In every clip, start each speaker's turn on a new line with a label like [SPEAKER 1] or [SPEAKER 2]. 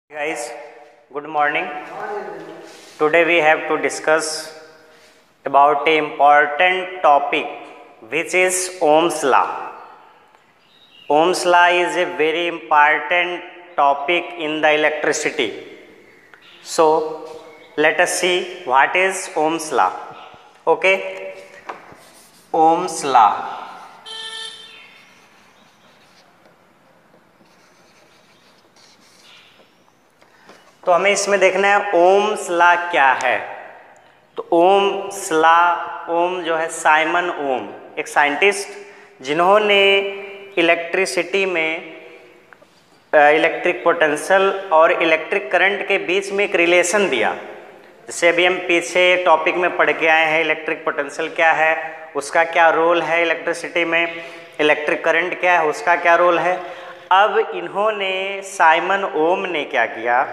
[SPEAKER 1] Guys, good morning. Today we have to discuss about a important topic which is Ohm's law. Ohm's law is a very important topic in the electricity. So let us see what is Ohm's law. Okay, Ohm's law. तो हमें इसमें देखना है Ohm's law क्या है। तो Ohm's law, ओम जो है साइमन ओम एक साइंटिस्ट जिन्होंने इलेक्ट्रिसिटी में इलेक्ट्रिक पोटेंशियल और इलेक्ट्रिक करंट के बीच में एक रिलेशन दिया। जैसे अभी हम पीछे टॉपिक में पढ़ के आए हैं, इलेक्ट्रिक पोटेंशियल क्या है, उसका क्या रोल है इलेक्ट्रिसिटी में, इलेक्ट्रिक करंट क्या है, उसका क्या रोल है। अब इन्होंने साइमन ओम ने क्या किया,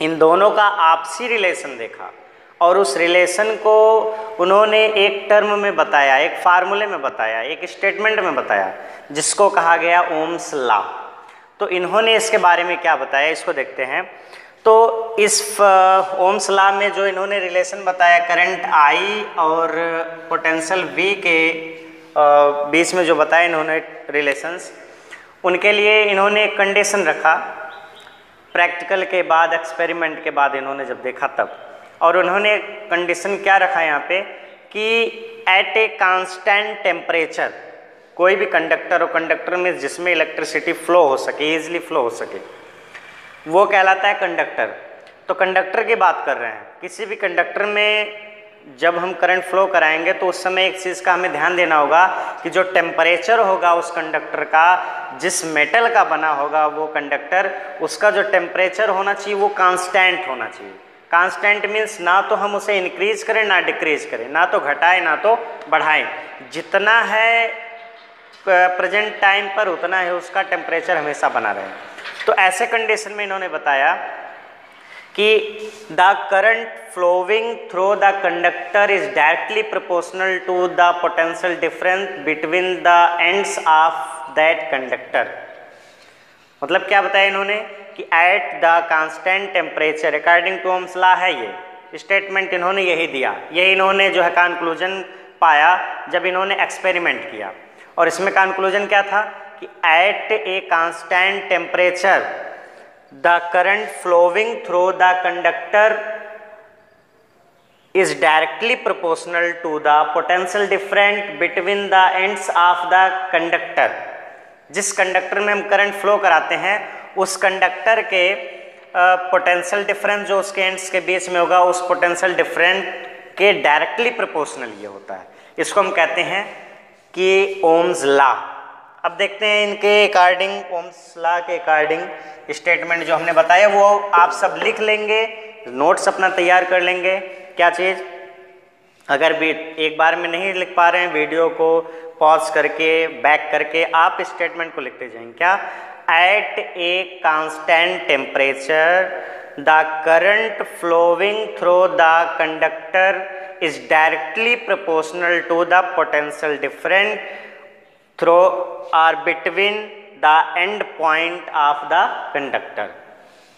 [SPEAKER 1] इन दोनों का आपसी रिलेशन देखा और उस रिलेशन को उन्होंने एक टर्म में बताया, एक फार्मूले में बताया, एक स्टेटमेंट में बताया, जिसको कहा गया ओम्स लॉ। तो इन्होंने इसके बारे में क्या बताया, इसको देखते हैं। तो इस ओम्स लॉ में जो इन्होंने रिलेशन बताया करंट I और पोटेंशियल V के बीच में जो बताया इन्होंने रिलेशंस, उनके लिए इन्होंने एक कंडीशन रखा। प्रैक्टिकल के बाद, एक्सपेरिमेंट के बाद इन्होंने जब देखा तब, और उन्होंने कंडीशन क्या रखा यहाँ पे कि एट ए कांस्टेंट टेम्परेचर कोई भी कंडक्टर हो, कंडक्टर में जिसमें इलेक्ट्रिसिटी फ्लो हो सके, ईजिली फ्लो हो सके, वो कहलाता है कंडक्टर। तो कंडक्टर की बात कर रहे हैं। किसी भी कंडक्टर में जब हम करंट फ्लो कराएंगे तो उस समय एक चीज़ का हमें ध्यान देना होगा कि जो टेम्परेचर होगा उस कंडक्टर का, जिस मेटल का बना होगा वो कंडक्टर, उसका जो टेम्परेचर होना चाहिए वो कांस्टेंट होना चाहिए। कांस्टेंट मीन्स ना तो हम उसे इंक्रीज करें ना डिक्रीज करें, ना तो घटाएं ना तो बढ़ाएं, जितना है प्रेजेंट टाइम पर उतना है उसका टेम्परेचर हमेशा बना रहे। तो ऐसे कंडीशन में इन्होंने बताया कि the current flowing through the conductor is directly proportional to the potential difference between the ends of that conductor. मतलब क्या बताया इन्होंने कि at the constant temperature according to Ohm's law है, ये स्टेटमेंट इन्होंने यही दिया। यही इन्होंने जो है कंक्लूजन पाया जब इन्होंने एक्सपेरिमेंट किया। और इसमें कंक्लूजन क्या था कि at a constant temperature the current flowing through the conductor is directly proportional to the potential difference between the ends of the conductor। जिस कंडक्टर में हम करंट फ्लो कराते हैं उस कंडक्टर के पोटेंशियल डिफरेंस जो उसके एंड्स के बीच में होगा, उस पोटेंशियल डिफरेंस के डायरेक्टली प्रोपोर्शनल ये होता है। इसको हम कहते हैं कि ओम्स लॉ। अब देखते हैं इनके अकॉर्डिंग, ओम्स लॉ के अकॉर्डिंग स्टेटमेंट जो हमने बताया वो आप सब लिख लेंगे, नोट्स अपना तैयार कर लेंगे। क्या चीज़, अगर भी एक बार में नहीं लिख पा रहे हैं, वीडियो को पॉज करके बैक करके आप स्टेटमेंट को लिखते जाएंगे। क्या, at a constant temperature the current flowing through the conductor is directly proportional to the potential difference through or between the end point of the conductor.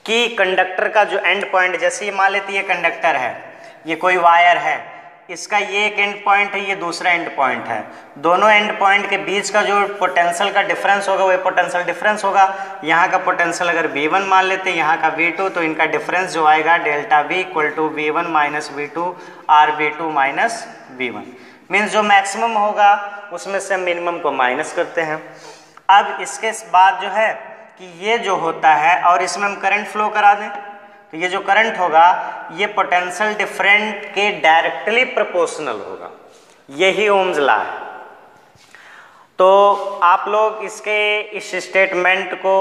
[SPEAKER 1] कि कंडक्टर का जो एंड पॉइंट, जैसे ये मान लेते ये कंडक्टर है, ये कोई वायर है, इसका ये एक एंड पॉइंट है, ये दूसरा एंड पॉइंट है, दोनों एंड पॉइंट के बीच का जो पोटेंशियल का डिफरेंस होगा वो पोटेंशियल डिफरेंस होगा। यहाँ का पोटेंशियल अगर V1 मान लेते हैं, यहाँ का V2, तो इनका डिफरेंस जो आएगा delta V equal to V1 minus V2 or V2 minus V1। Means जो मैक्सिमम होगा उसमें से हम मिनिमम को माइनस करते हैं। अब इसके बाद जो है कि ये जो होता है और इसमें हम करंट फ्लो करा दें तो ये जो करंट होगा ये पोटेंशियल डिफरेंस के डायरेक्टली प्रोपोर्शनल होगा। यही ओम्स लॉ है। तो आप लोग इसके इस स्टेटमेंट को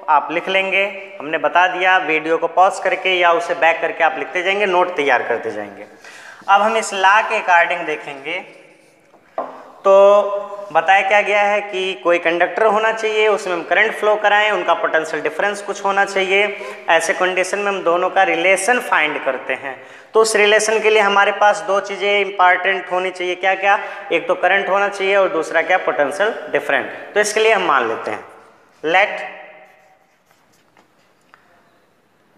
[SPEAKER 1] आप लिख लेंगे, हमने बता दिया। वीडियो को पॉज करके या उसे बैक करके आप लिखते जाएंगे, नोट तैयार करते जाएंगे। अब हम इस लॉ के अकॉर्डिंग देखेंगे। तो बताया क्या गया है कि कोई कंडक्टर होना चाहिए, उसमें हम करंट फ्लो कराएं, उनका पोटेंशियल डिफरेंस कुछ होना चाहिए। ऐसे कंडीशन में हम दोनों का रिलेशन फाइंड करते हैं। तो उस रिलेशन के लिए हमारे पास दो चीज़ें इंपॉर्टेंट होनी चाहिए। क्या क्या, एक तो करंट होना चाहिए और दूसरा क्या, पोटेंशियल डिफरेंस। तो इसके लिए हम मान लेते हैं let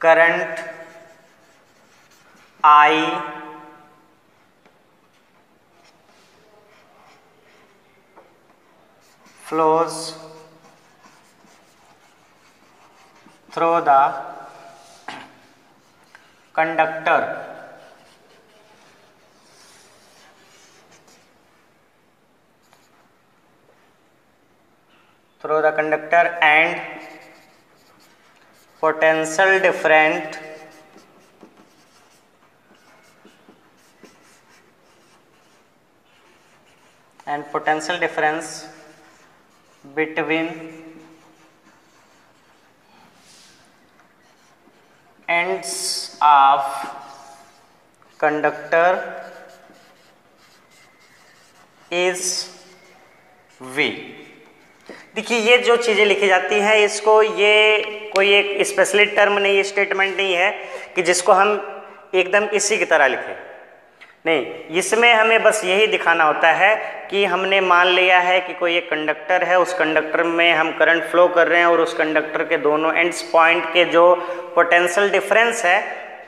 [SPEAKER 1] current I flows through the conductor and potential difference between ends of conductor is V। देखिए ये जो चीज़ें लिखी जाती हैं इसको, ये कोई एक स्पेशलिस्ट टर्म नहीं, ये स्टेटमेंट नहीं है कि जिसको हम एकदम इसी की तरह लिखें, नहीं, इसमें हमें बस यही दिखाना होता है कि हमने मान लिया है कि कोई एक कंडक्टर है, उस कंडक्टर में हम करंट फ्लो कर रहे हैं और उस कंडक्टर के दोनों एंड्स पॉइंट के जो पोटेंशियल डिफरेंस है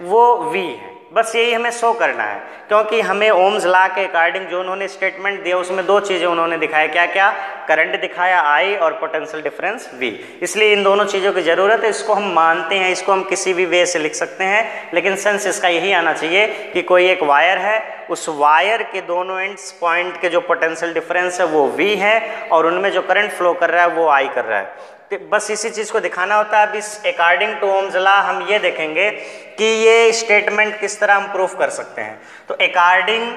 [SPEAKER 1] वो V है। बस यही हमें शो करना है, क्योंकि हमें ओम्स लॉ के अकॉर्डिंग जो उन्होंने स्टेटमेंट दिया उसमें दो चीज़ें उन्होंने दिखाया, क्या क्या, करंट दिखाया I और पोटेंशियल डिफरेंस V। इसलिए इन दोनों चीज़ों की ज़रूरत है, इसको हम मानते हैं, इसको हम किसी भी वे से लिख सकते हैं, लेकिन सेंस इसका यही आना चाहिए कि कोई एक वायर है, उस वायर के दोनों एंड्स पॉइंट के जो पोटेंशियल डिफरेंस है वो V है और उनमें जो करंट फ्लो कर रहा है वो I कर रहा है। तो बस इसी चीज़ को दिखाना होता है। अब इस अकॉर्डिंग टू ओम्स लॉ हम ये देखेंगे कि ये स्टेटमेंट किस तरह हम प्रूफ कर सकते हैं। तो according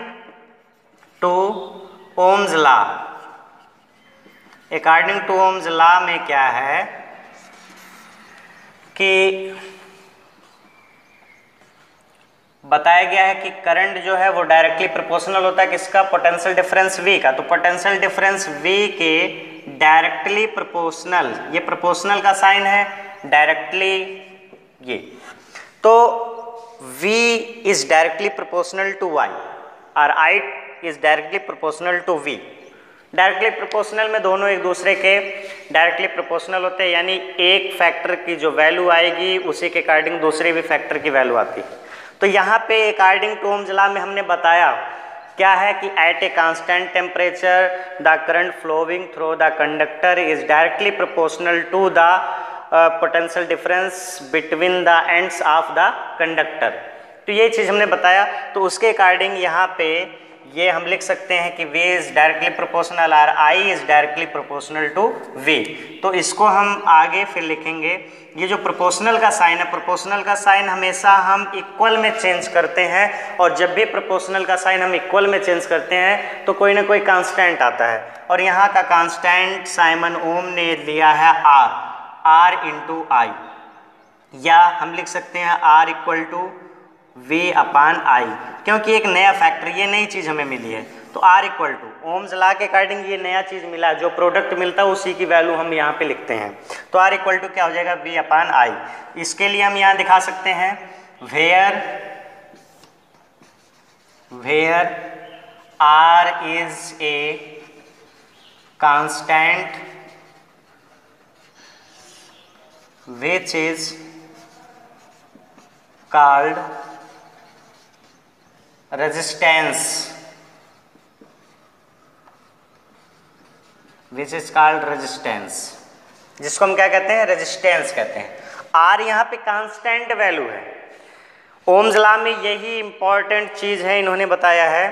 [SPEAKER 1] to Ohm's law, according to Ohm's law में क्या है कि बताया गया है कि करंट जो है वो डायरेक्टली प्रोपोर्शनल होता है किसका, पोटेंशियल डिफरेंस V का। तो पोटेंशियल डिफरेंस V के डायरेक्टली प्रोपोर्शनल, ये प्रोपोर्शनल का साइन है, डायरेक्टली ये, तो V is directly proportional to Y और I is directly proportional to V। Directly proportional में दोनों एक दूसरे के डायरेक्टली प्रोपोर्शनल होते हैं, यानी एक फैक्टर की जो वैल्यू आएगी उसी के अकॉर्डिंग दूसरे भी फैक्टर की वैल्यू आती है। तो यहाँ पे अकॉर्डिंग टू ओम्स लॉ में हमने बताया क्या है कि at a constant temperature the current flowing through the conductor is directly proportional to the potential difference between the ends of the conductor. तो ये चीज़ हमने बताया। तो उसके अकॉर्डिंग यहाँ पे ये हम लिख सकते हैं कि V इज डायरेक्टली प्रोपोर्शनल और I is directly proportional to V। तो इसको हम आगे फिर लिखेंगे, ये जो प्रोपोर्शनल का साइन है, प्रोपोर्शनल का साइन हमेशा हम इक्वल में चेंज करते हैं, और जब भी प्रोपोर्शनल का साइन हम इक्वल में चेंज करते हैं तो कोई ना कोई कांस्टेंट आता है, और यहाँ का कांस्टेंट साइमन ओम ने लिया है R इंटू I, या हम लिख सकते हैं R equal to V upon I, क्योंकि एक नया फैक्टर, ये नई चीज़ हमें मिली है। तो R equal to Ohm's law के अकॉर्डिंग ये नया चीज़ मिला, जो प्रोडक्ट मिलता है उसी की वैल्यू हम यहाँ पे लिखते हैं। तो R इक्वल टू क्या हो जाएगा, V अपान I। इसके लिए हम यहाँ दिखा सकते हैं where R is a constant which is called resistance, which is called resistance, जिसको हम क्या कहते हैं, रेजिस्टेंस कहते हैं। R यहाँ पे कांस्टेंट वैल्यू है। ओम्स लॉ में यही इंपॉर्टेंट चीज़ है, इन्होंने बताया है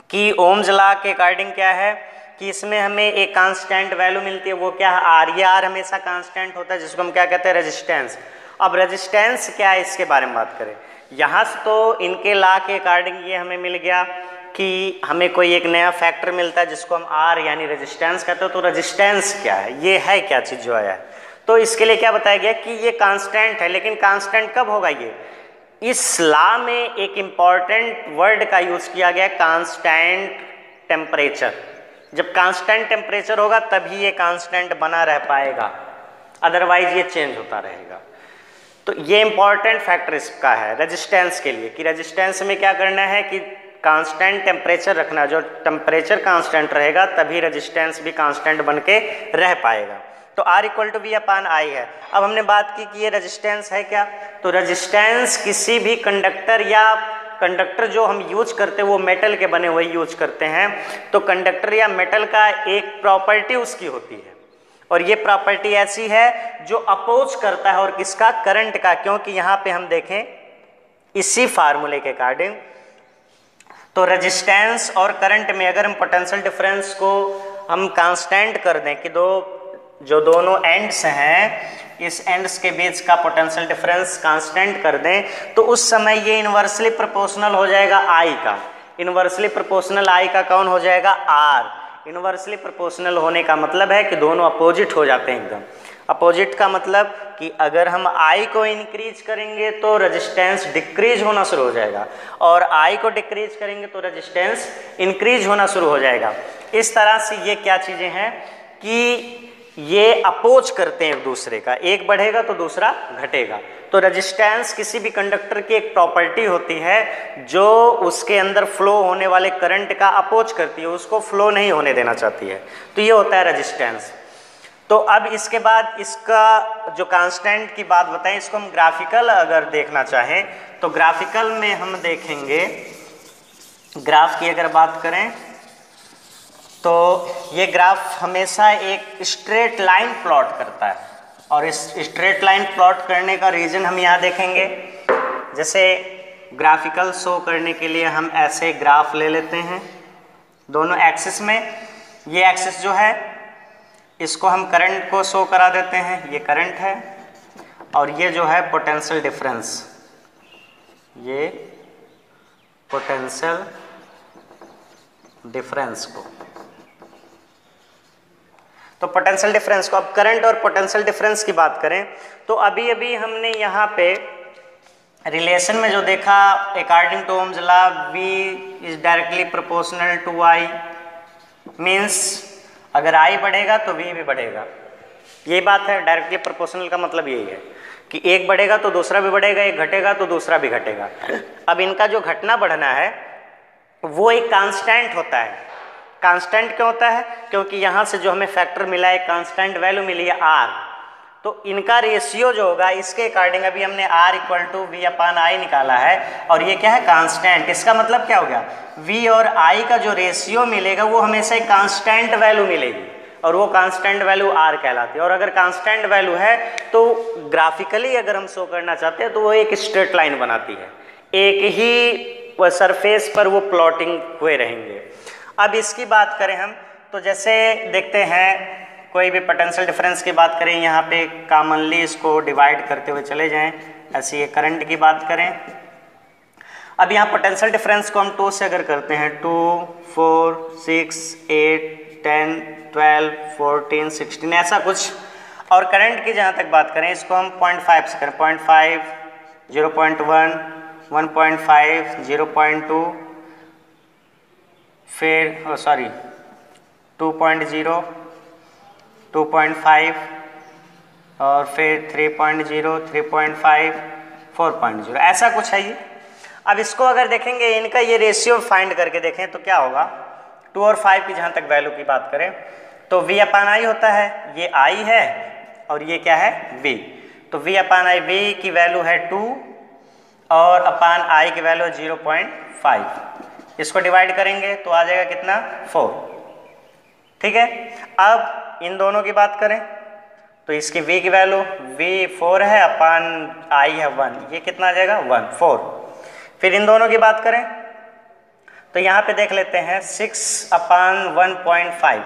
[SPEAKER 1] कि ओम्स लॉ के अकॉर्डिंग क्या है कि इसमें हमें एक कांस्टेंट वैल्यू मिलती है, वो क्या है, R। ये R हमेशा कांस्टेंट होता है, जिसको हम क्या कहते हैं, रेजिस्टेंस। अब रेजिस्टेंस क्या है इसके बारे में बात करें। यहाँ से तो इनके लॉ के अकॉर्डिंग ये हमें मिल गया कि हमें कोई एक नया फैक्टर मिलता है जिसको हम R यानी रेजिस्टेंस कहते हो। तो रेजिस्टेंस क्या है, ये है क्या चीज़ जो आया है। तो इसके लिए क्या बताया गया कि ये कांस्टेंट है, लेकिन कांस्टेंट कब होगा, ये इस लॉ में एक इम्पॉर्टेंट वर्ड का यूज़ किया गया, कांस्टेंट टेम्परेचर। जब कांस्टेंट टेम्परेचर होगा तभी ये कांस्टेंट बना रह पाएगा, अदरवाइज ये चेंज होता रहेगा। तो ये इंपॉर्टेंट फैक्टर इसका है रेजिस्टेंस के लिए, कि रेजिस्टेंस में क्या करना है कि कांस्टेंट टेम्परेचर रखना, जो टेम्परेचर कांस्टेंट रहेगा तभी रेजिस्टेंस भी कांस्टेंट बन के रह पाएगा। तो R इक्वल टू V अपान आई है। अब हमने बात की कि ये रेजिस्टेंस है क्या, तो रेजिस्टेंस किसी भी कंडक्टर या कंडक्टर जो हम यूज करते हैं वो मेटल के बने हुए यूज करते हैं, तो कंडक्टर या मेटल का एक प्रॉपर्टी उसकी होती है, और ये प्रॉपर्टी ऐसी है जो अपोज करता है और किसका, करंट का। क्योंकि यहाँ पे हम देखें इसी फार्मूले के अकॉर्डिंग, तो रेजिस्टेंस और करंट में अगर हम पोटेंशियल डिफरेंस को हम कांस्टेंट कर दें कि जो दोनों एंड्स हैं इस एंड्स के बीच का पोटेंशियल डिफरेंस कांस्टेंट कर दें, तो उस समय ये इन्वर्सली प्रोपोर्शनल हो जाएगा आई का। इन्वर्सली प्रोपोर्शनल आई का कौन हो जाएगा, आर। इन्वर्सली प्रोपोर्शनल होने का मतलब है कि दोनों अपोजिट हो जाते हैं एकदम। अपोजिट का मतलब कि अगर हम आई को इंक्रीज करेंगे तो रेजिस्टेंस डिक्रीज होना शुरू हो जाएगा, और आई को डिक्रीज करेंगे तो रेजिस्टेंस इंक्रीज होना शुरू हो जाएगा। इस तरह से ये क्या चीज़ें हैं कि ये अपोज करते हैं एक दूसरे का, एक बढ़ेगा तो दूसरा घटेगा। तो रेजिस्टेंस किसी भी कंडक्टर की एक प्रॉपर्टी होती है जो उसके अंदर फ्लो होने वाले करंट का अपोज करती है, उसको फ्लो नहीं होने देना चाहती है, तो ये होता है रेजिस्टेंस। तो अब इसके बाद इसका जो कांस्टेंट की बात बताएं, इसको हम ग्राफिकल अगर देखना चाहें तो ग्राफिकल में हम देखेंगे, ग्राफ की अगर बात करें तो ये ग्राफ हमेशा एक स्ट्रेट लाइन प्लॉट करता है, और इस स्ट्रेट लाइन प्लॉट करने का रीज़न हम यहाँ देखेंगे। जैसे ग्राफिकल शो करने के लिए हम ऐसे ग्राफ ले लेते हैं दोनों एक्सिस में। ये एक्सिस जो है इसको हम करंट को शो करा देते हैं, ये करंट है, और ये जो है पोटेंशियल डिफरेंस, ये पोटेंशियल डिफरेंस को। तो पोटेंशियल डिफरेंस को, अब करंट और पोटेंशियल डिफरेंस की बात करें तो अभी अभी हमने यहाँ पे रिलेशन में जो देखा, according to Ohm's law V is directly proportional to I, means अगर I बढ़ेगा तो V भी बढ़ेगा। ये बात है, डायरेक्टली प्रोपोर्शनल का मतलब यही है कि एक बढ़ेगा तो दूसरा भी बढ़ेगा, एक घटेगा तो दूसरा भी घटेगा। अब इनका जो घटना बढ़ना है वो एक कांस्टेंट होता है। कांस्टेंट क्यों होता है, क्योंकि यहाँ से जो हमें फैक्टर मिला है, कांस्टेंट वैल्यू मिली है R, तो इनका रेशियो जो होगा इसके अकॉर्डिंग अभी हमने R इक्वल टू V अपान आई निकाला है, और ये क्या है, कांस्टेंट। इसका मतलब क्या हो गया, V और I का जो रेशियो मिलेगा वो हमेशा एक कांस्टेंट वैल्यू मिलेगी, और वो कांस्टेंट वैल्यू R कहलाती है। और अगर कांस्टेंट वैल्यू है तो ग्राफिकली अगर हम शो करना चाहते हैं तो वो एक स्ट्रेट लाइन बनाती है, एक ही सरफेस पर वो प्लॉटिंग हुए रहेंगे। अब इसकी बात करें हम तो जैसे देखते हैं, कोई भी पोटेंशियल डिफरेंस की बात करें, यहाँ पे कॉमनली इसको डिवाइड करते हुए चले जाएं। ऐसे ये करंट की बात करें, अब यहाँ पोटेंशियल डिफरेंस को हम 2 से अगर करते हैं, 2, 4, 6, 8, 10, 12, 14, 16 ऐसा कुछ। और करंट की जहाँ तक बात करें इसको हम 0.5 से करें, 0.5, 0.1, 1.5, 0.2, फिर 2.0, 2.5, और फिर 3.0, 3.5, 4.0 ऐसा कुछ है ये। अब इसको अगर देखेंगे, इनका ये रेशियो फाइंड करके देखें तो क्या होगा, 2 और 5 की जहाँ तक वैल्यू की बात करें तो V अपान आई होता है, ये I है और ये क्या है, V। तो V अपान आई, V की वैल्यू है 2 और अपान I की वैल्यू 0.5। इसको डिवाइड करेंगे तो आ जाएगा कितना, 4। ठीक है, अब इन दोनों की बात करें तो इसकी V की वैल्यू V 4 है, अपान I है 1, ये कितना आ जाएगा 1, 4। फिर इन दोनों की बात करें तो यहाँ पे देख लेते हैं 6 अपान 1.5,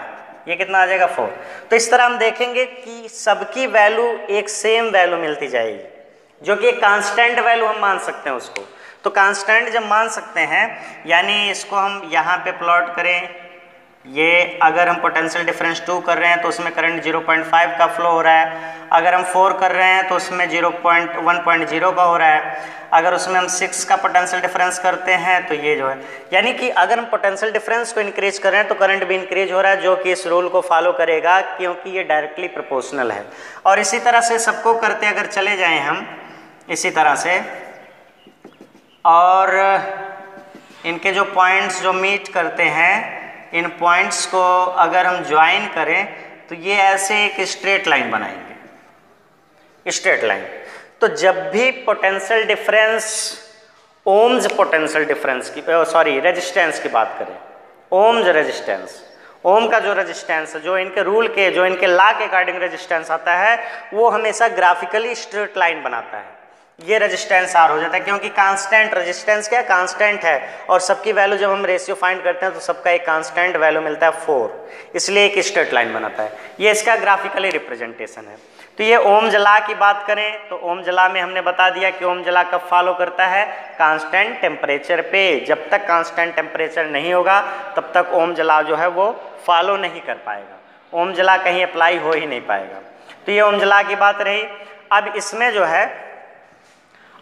[SPEAKER 1] ये कितना आ जाएगा 4। तो इस तरह हम देखेंगे कि सबकी वैल्यू एक सेम वैल्यू मिलती जाएगी, जो कि एक कांस्टेंट वैल्यू हम मान सकते हैं उसको। तो कांस्टेंट जब मान सकते हैं, यानी इसको हम यहाँ पे प्लॉट करें, ये अगर हम पोटेंशियल डिफरेंस 2 कर रहे हैं तो उसमें करंट 0.5 का फ्लो हो रहा है, अगर हम 4 कर रहे हैं तो उसमें 1.0 का हो रहा है, अगर उसमें हम 6 का पोटेंशियल डिफरेंस करते हैं तो ये जो है, यानी कि अगर हम पोटेंशियल डिफरेंस को इंक्रीज कर रहे हैं तो करंट भी इंक्रीज हो रहा है, जो कि इस रूल को फॉलो करेगा क्योंकि ये डायरेक्टली प्रोपोर्शनल है। और इसी तरह से सबको करते अगर चले जाएँ हम इसी तरह से, और इनके जो पॉइंट्स जो मीट करते हैं, इन पॉइंट्स को अगर हम ज्वाइन करें तो ये ऐसे एक स्ट्रेट लाइन बनाएंगे, स्ट्रेट लाइन। तो जब भी potential difference, Ohm's potential difference की रेजिस्टेंस की बात करें, ओम्स रेजिस्टेंस, ओम का जो रेजिस्टेंस है, जो इनके रूल के, जो इनके लॉ के अकॉर्डिंग रेजिस्टेंस आता है, वो हमेशा ग्राफिकली स्ट्रेट लाइन बनाता है। ये रेजिस्टेंस आर हो जाता है, क्योंकि कांस्टेंट रेजिस्टेंस क्या है, कांस्टेंट है, और सबकी वैल्यू जब हम रेशियो फाइंड करते हैं तो सबका एक कांस्टेंट वैल्यू मिलता है 4, इसलिए एक स्ट्रेट लाइन बनाता है। ये इसका ग्राफिकली रिप्रेजेंटेशन है। तो ये ओम्स लॉ की बात करें तो ओम्स लॉ में हमने बता दिया कि ओम्स लॉ कब फॉलो करता है, कांस्टेंट टेम्परेचर पे। जब तक कांस्टेंट टेम्परेचर नहीं होगा तब तक ओम्स लॉ जो है वो फॉलो नहीं कर पाएगा, ओम्स लॉ कहीं अप्लाई हो ही नहीं पाएगा। तो ये ओम्स लॉ की बात रही। अब इसमें जो है,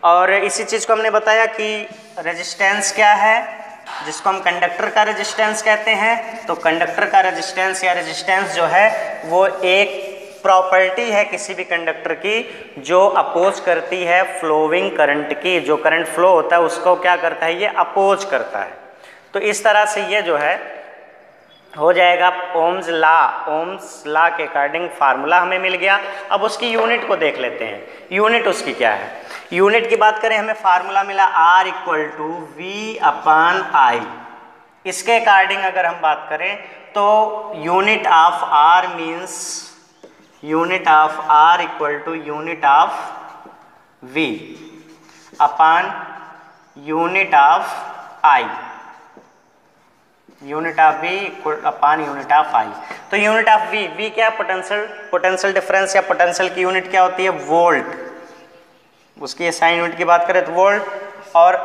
[SPEAKER 1] और इसी चीज़ को हमने बताया कि रेजिस्टेंस क्या है, जिसको हम कंडक्टर का रेजिस्टेंस कहते हैं। तो कंडक्टर का रेजिस्टेंस या रेजिस्टेंस जो है वो एक प्रॉपर्टी है किसी भी कंडक्टर की, जो अपोज करती है फ्लोइंग करंट की। जो करंट फ्लो होता है उसको क्या करता है, ये अपोज करता है। तो इस तरह से ये जो है हो जाएगा ओम्स लॉ। ओम्स लॉ के अकॉर्डिंग फार्मूला हमें मिल गया। अब उसकी यूनिट को देख लेते हैं, यूनिट उसकी क्या है। यूनिट की बात करें, हमें फार्मूला मिला R = V/I। इसके अकॉर्डिंग अगर हम बात करें तो unit of R means unit of R = unit of V upon unit of I, unit of V upon unit of I। तो यूनिट ऑफ V क्या है, पोटेंशियल डिफरेंस या पोटेंशियल की यूनिट क्या होती है, वोल्ट। उसकी साइन यूनिट की बात करें तो वोल्ट, और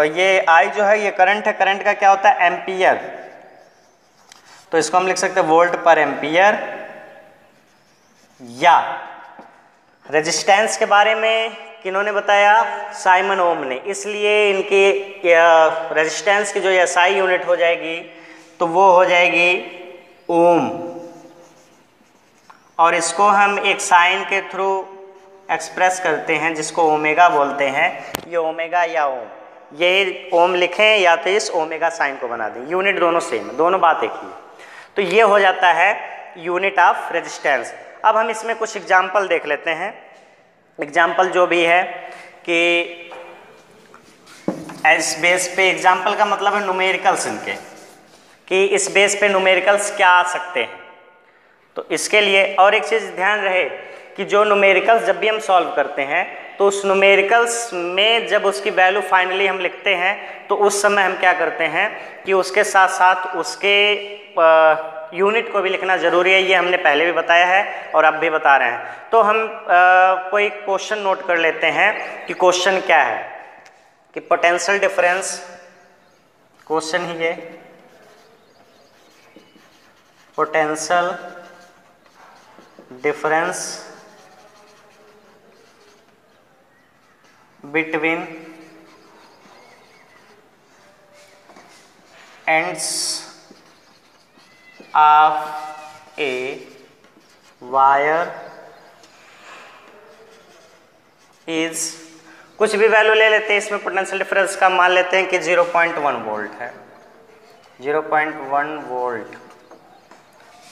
[SPEAKER 1] ये I जो है ये करंट है, करंट का क्या होता है, एम्पियर। तो इसको हम लिख सकते हैं वोल्ट पर एम्पियर। या रेजिस्टेंस के बारे में किन्होंने बताया, साइमन ओम ने, इसलिए इनकी रेजिस्टेंस की जो SI यूनिट हो जाएगी तो वो हो जाएगी ओम, और इसको हम एक साइन के थ्रू एक्सप्रेस करते हैं जिसको ओमेगा बोलते हैं। ये ओमेगा या ओम, ये ओम लिखें या तो इस ओमेगा साइन को बना दें, यूनिट दोनों सेम, दोनों बात एक ही। तो ये हो जाता है यूनिट ऑफ रेजिस्टेंस। अब हम इसमें कुछ एग्जाम्पल देख लेते हैं। एग्जाम्पल जो भी है कि इस बेस पे, एग्जाम्पल का मतलब है न्यूमेरिकल्स इनके, कि इस बेस पे न्यूमेरिकल्स क्या आ सकते हैं। तो इसके लिए और एक चीज़ ध्यान रहे कि जो न्यूमेरिकल्स जब भी हम सॉल्व करते हैं तो उस न्यूमेरिकल्स में जब उसकी वैल्यू फाइनली हम लिखते हैं तो उस समय हम क्या करते हैं कि उसके साथ साथ उसके यूनिट को भी लिखना ज़रूरी है। ये हमने पहले भी बताया है और अब भी बता रहे हैं। तो हम कोई क्वेश्चन नोट कर लेते हैं कि क्वेश्चन क्या है, कि पोटेंशियल डिफरेंस, क्वेश्चन ही है potential difference between ends of a wire is, कुछ भी वैल्यू ले लेते हैं इसमें पोटेंशियल डिफरेंस का, मान लेते हैं कि 0.1 वोल्ट है, 0.1 volt,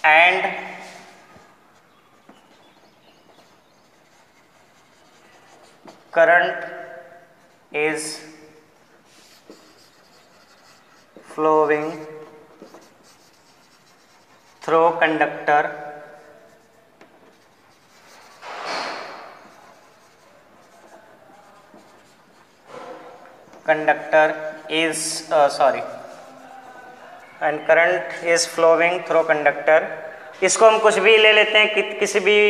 [SPEAKER 1] and current is flowing through conductor and current is flowing through conductor। इसको हम कुछ भी ले लेते हैं कि किसी भी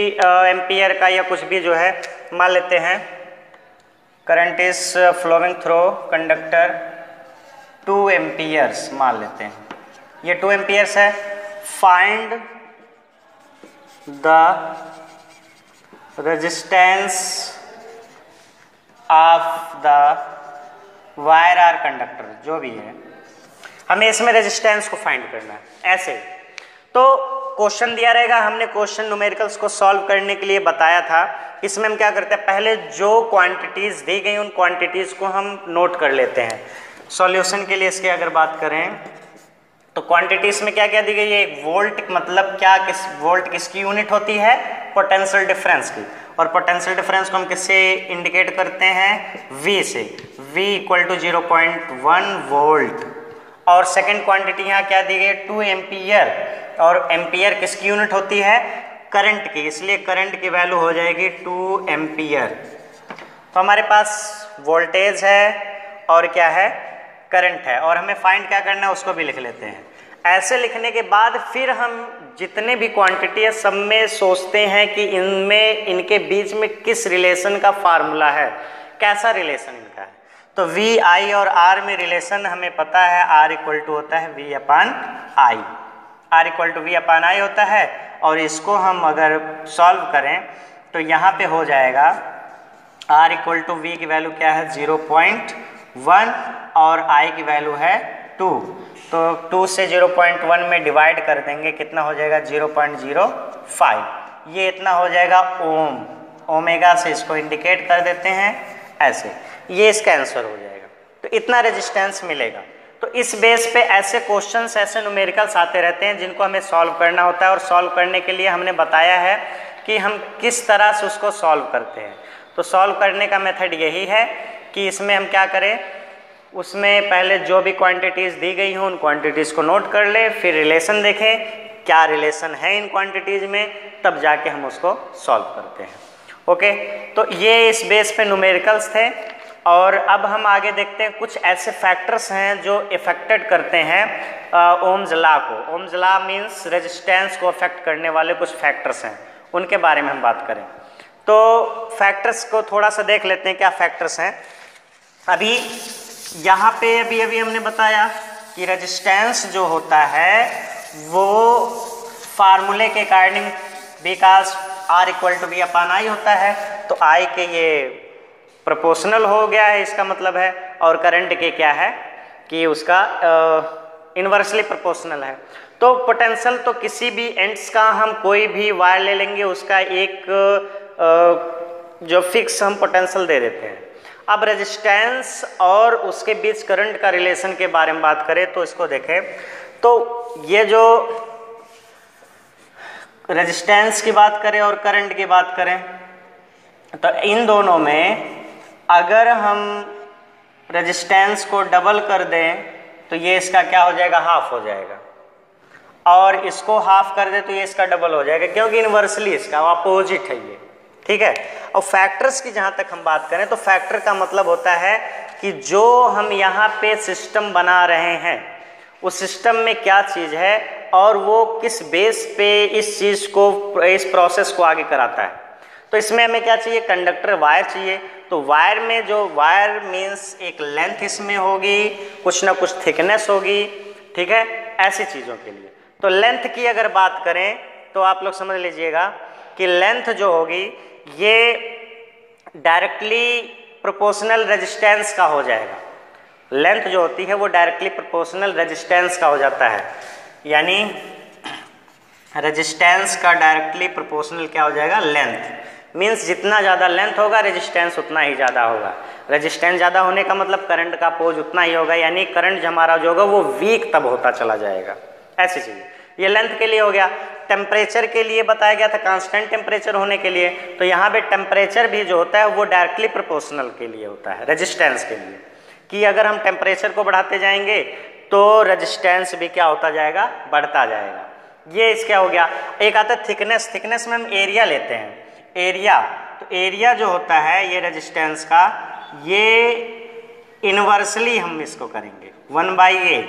[SPEAKER 1] एम्पियर का या कुछ भी जो है मान लेते हैं। Current is flowing through conductor 2 amperes मान लेते हैं, ये 2 एम्पियर्स है। Find the resistance of the wire or conductor, जो भी है हमें इसमें रेजिस्टेंस को फाइंड करना है। ऐसे तो क्वेश्चन दिया रहेगा, हमने क्वेश्चन न्यूमेरिकल्स को सॉल्व करने के लिए बताया था। इसमें हम क्या करते हैं, पहले जो क्वांटिटीज़ दी गई उन क्वांटिटीज़ को हम नोट कर लेते हैं। सॉल्यूशन के लिए इसके अगर बात करें तो क्वांटिटीज में क्या क्या दी गई है, एक वोल्ट मतलब क्या, वोल्ट किसकी यूनिट होती है, पोटेंशियल डिफरेंस की, और पोटेंशियल डिफरेंस को हम किससे इंडिकेट करते हैं, V से, V इक्वल टू 0.1 वोल्ट। और सेकेंड क्वांटिटी यहाँ क्या दी गई, 2 एम्पियर, और एम्पियर किसकी यूनिट होती है, करंट की, इसलिए करंट की वैल्यू हो जाएगी 2 एम्पियर। तो हमारे पास वोल्टेज है और क्या है, करंट है, और हमें फाइंड क्या करना है उसको भी लिख लेते हैं। ऐसे लिखने के बाद फिर हम जितने भी क्वांटिटी है सब में सोचते हैं कि इनमें, इनके बीच में किस रिलेशन का फार्मूला है, कैसा रिलेशन इनका है। तो V I और R में रिलेशन हमें पता है, R इक्वल टू होता है V upon I, R equal to V upon I होता है। और इसको हम अगर सॉल्व करें तो यहाँ पे हो जाएगा R इक्वल टू V की वैल्यू क्या है, 0.1 और I की वैल्यू है 2, तो 2 से 0.1 में डिवाइड कर देंगे, कितना हो जाएगा 0.05, ये इतना हो जाएगा ओम, ओमेगा से इसको इंडिकेट कर देते हैं ऐसे, ये इसका आंसर हो जाएगा। तो इतना रेजिस्टेंस मिलेगा। तो इस बेस पे ऐसे क्वेश्चंस, ऐसे न्यूमेरिकल्स आते रहते हैं जिनको हमें सॉल्व करना होता है, और सॉल्व करने के लिए हमने बताया है कि हम किस तरह से उसको सॉल्व करते हैं। तो सॉल्व करने का मेथड यही है कि इसमें हम क्या करें, उसमें पहले जो भी क्वांटिटीज़ दी गई हों उन क्वांटिटीज़ को नोट कर ले, फिर रिलेशन देखें क्या रिलेशन है इन क्वांटिटीज़ में, तब जाके हम उसको सॉल्व करते हैं। ओके, तो ये इस बेस पे न्यूमेरिकल्स थे। और अब हम आगे देखते हैं कुछ ऐसे फैक्टर्स हैं जो इफेक्टेड करते हैं ओम्स लॉ को। ओम्स लॉ मीन्स रेजिस्टेंस को अफेक्ट करने वाले कुछ फैक्टर्स हैं, उनके बारे में हम बात करें। तो फैक्टर्स को थोड़ा सा देख लेते हैं क्या फैक्टर्स हैं। अभी यहाँ पे अभी हमने बताया कि रेजिस्टेंस जो होता है वो फार्मूले के according because R equal to V upon I होता है, तो I के ये प्रोपोर्शनल हो गया है, इसका मतलब है, और करंट के क्या है कि उसका इन्वर्सली प्रोपोर्शनल है। तो पोटेंशियल तो किसी भी एंड्स का हम कोई भी वायर ले लेंगे, उसका एक जो फिक्स हम पोटेंशियल दे देते हैं। अब रेजिस्टेंस और उसके बीच करंट का रिलेशन के बारे में बात करें तो इसको देखें, तो ये जो रेजिस्टेंस की बात करें और करंट की बात करें, तो इन दोनों में अगर हम रेजिस्टेंस को डबल कर दें तो ये इसका क्या हो जाएगा, हाफ हो जाएगा, और इसको हाफ कर दे तो ये इसका डबल हो जाएगा, क्योंकि इन्वर्सली इसका अपोजिट है ये, ठीक है। और फैक्टर्स की जहाँ तक हम बात करें तो फैक्टर का मतलब होता है कि जो हम यहाँ पे सिस्टम बना रहे हैं उस सिस्टम में क्या चीज़ है और वो किस बेस पे इस चीज़ को, इस प्रोसेस को आगे कराता है। तो इसमें हमें क्या चाहिए, कंडक्टर वायर चाहिए। तो वायर में जो वायर मीन्स एक लेंथ इसमें होगी, कुछ ना कुछ थिकनेस होगी, ठीक है, ऐसी चीज़ों के लिए। तो लेंथ की अगर बात करें तो आप लोग समझ लीजिएगा कि लेंथ जो होगी ये डायरेक्टली प्रोपोर्शनल रेजिस्टेंस का हो जाएगा। लेंथ जो होती है वो डायरेक्टली प्रोपोर्शनल रेजिस्टेंस का हो जाता है, यानी रेजिस्टेंस का डायरेक्टली प्रोपोर्शनल क्या हो जाएगा, लेंथ। मीन्स जितना ज़्यादा लेंथ होगा रेजिस्टेंस उतना ही ज़्यादा होगा। रेजिस्टेंस ज़्यादा होने का मतलब करंट का अपोज उतना ही होगा, यानी करंट हमारा जो होगा वो वीक तब होता चला जाएगा, ऐसी चीज़। ये लेंथ के लिए हो गया। टेम्परेचर के लिए बताया गया था, कांस्टेंट टेम्परेचर होने के लिए, तो यहाँ पे टेम्परेचर भी जो होता है वो डायरेक्टली प्रोपोर्शनल के लिए होता है, रेजिस्टेंस के लिए, कि अगर हम टेम्परेचर को बढ़ाते जाएंगे तो रेजिस्टेंस भी क्या होता जाएगा, बढ़ता जाएगा। ये इसका हो गया। एक आता है थिकनेस। थिकनेस में हम एरिया लेते हैं, एरिया। तो एरिया जो होता है ये रेजिस्टेंस का, ये इन्वर्सली हम इसको करेंगे 1/A,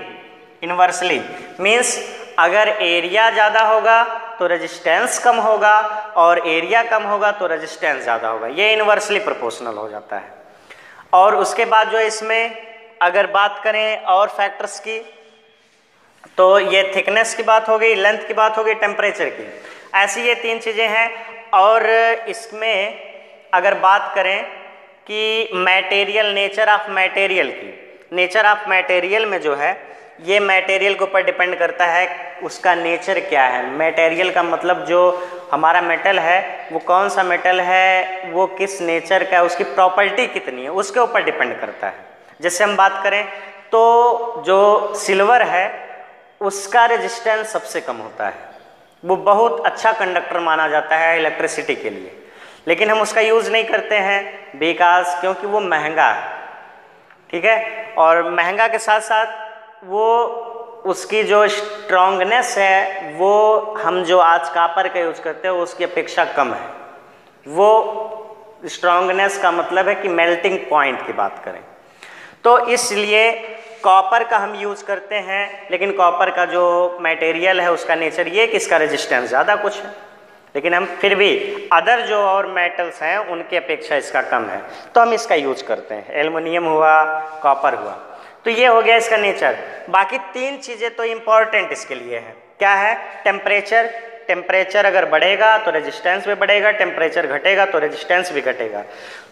[SPEAKER 1] इन्वर्सली मीन्स अगर एरिया ज़्यादा होगा तो रेजिस्टेंस कम होगा और एरिया कम होगा तो रेजिस्टेंस ज़्यादा होगा, ये इन्वर्सली प्रोपोर्शनल हो जाता है। और उसके बाद जो इसमें अगर बात करें और फैक्टर्स की, तो ये थिकनेस की बात हो गई, लेंथ की बात हो गई, टेम्परेचर की, ऐसी ये तीन चीज़ें हैं। और इसमें अगर बात करें कि मटेरियल, नेचर ऑफ मटेरियल की, नेचर ऑफ मटेरियल में जो है ये मटेरियल के ऊपर डिपेंड करता है उसका नेचर क्या है। मटेरियल का मतलब जो हमारा मेटल है वो कौन सा मेटल है, वो किस नेचर का है, उसकी प्रॉपर्टी कितनी है, उसके ऊपर डिपेंड करता है। जैसे हम बात करें तो जो सिल्वर है उसका रेजिस्टेंस सबसे कम होता है। वो बहुत अच्छा कंडक्टर माना जाता है इलेक्ट्रिसिटी के लिए, लेकिन हम उसका यूज़ नहीं करते हैं बिकॉज क्योंकि वो महंगा है, ठीक है। और महंगा के साथ साथ वो उसकी जो स्ट्रॉन्गनेस है वो हम जो आज कॉपर का यूज़ करते हैं उसकी अपेक्षा कम है। वो स्ट्रॉन्गनेस का मतलब है कि मेल्टिंग पॉइंट की बात करें तो इसलिए कॉपर का हम यूज़ करते हैं, लेकिन कॉपर का जो मटेरियल है उसका नेचर ये कि इसका रेजिस्टेंस ज़्यादा कुछ है, लेकिन हम फिर भी अदर जो और मेटल्स हैं उनके अपेक्षा इसका कम है तो हम इसका यूज करते हैं। एल्युमिनियम हुआ, कॉपर हुआ, तो ये हो गया इसका नेचर। बाकी तीन चीज़ें तो इम्पॉर्टेंट इसके लिए है। क्या है? टेम्परेचर। टेम्परेचर अगर बढ़ेगा तो रेजिस्टेंस भी बढ़ेगा, टेम्परेचर घटेगा तो रेजिस्टेंस भी घटेगा।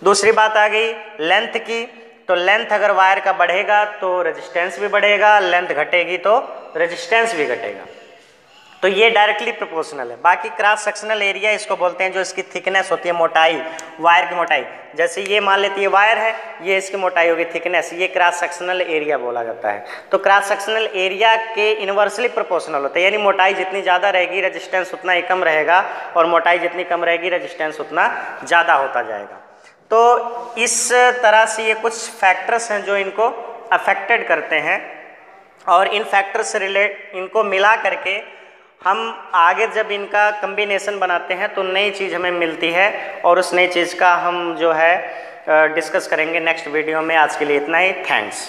[SPEAKER 1] दूसरी बात आ गई लेंथ की, तो लेंथ अगर वायर का बढ़ेगा तो रेजिस्टेंस भी बढ़ेगा, लेंथ घटेगी तो रेजिस्टेंस भी घटेगा। तो ये डायरेक्टली प्रोपोर्शनल है। बाकी क्रॉस सेक्शनल एरिया इसको बोलते हैं, जो इसकी थिकनेस होती है, मोटाई, वायर की मोटाई। जैसे ये मान लेती है वायर है, ये इसकी मोटाई होगी थिकनेस, ये क्रॉस सेक्शनल एरिया बोला जाता है। तो क्रॉस सेक्शनल एरिया के इन्वर्सली प्रोपोर्शनल होता है, यानी मोटाई जितनी ज़्यादा रहेगी रेजिस्टेंस उतना ही कम रहेगा, और मोटाई जितनी कम रहेगी रेजिस्टेंस उतना ज़्यादा होता जाएगा। तो इस तरह से ये कुछ फैक्टर्स हैं जो इनको अफेक्टेड करते हैं, और इन फैक्टर्स से इनको मिला करके हम आगे जब इनका कम्बिनेशन बनाते हैं तो नई चीज़ हमें मिलती है, और उस नई चीज़ का हम जो है डिस्कस करेंगे नेक्स्ट वीडियो में। आज के लिए इतना ही, थैंक्स।